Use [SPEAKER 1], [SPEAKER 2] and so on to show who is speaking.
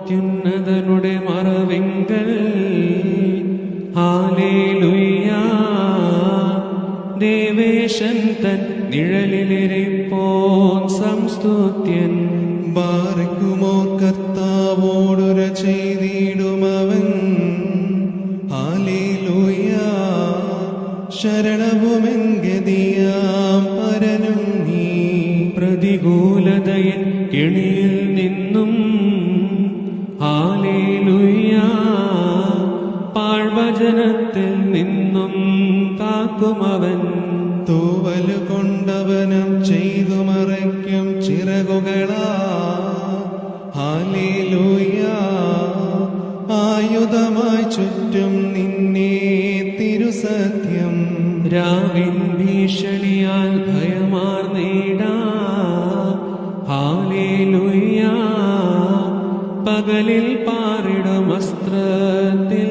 [SPEAKER 1] അത്യുന്നതനുടെ മറവിങ്കൽ hallelujah. Deveshan തൻ നിഴലിലിരിപ്പോൻ സംസ്തുത്യൻ.
[SPEAKER 2] ബാരക്കുമോർ കർത്താവോടുര ചെയ്തിടുമവൻ. Hallelujah. ശരണവുമെങ്കതിയാം പരനും നീ.
[SPEAKER 1] പ്രതികൂലതയിൻ കെണിയിൽ നിന്നും ഹല്ലേലൂയ. പാഴ്വചനത്തിൽ നിന്നും കാക്കുമവൻ.
[SPEAKER 2] തൂവലു കൊണ്ടവനം ചെയ്തു മറയ്ക്കും ചിറകുകളാ. ഹല്ലേലൂയ. ആയുധമായി ചുറ്റും നിന്നെ തിരുസത്യം.
[SPEAKER 1] രാവിൻ ഭീഷണിയാൽ ഭയമാർന്നിടാ. ഹല്ലേലൂയ. പകലിൽ പാറിടും വസ്ത്രത്തിൽ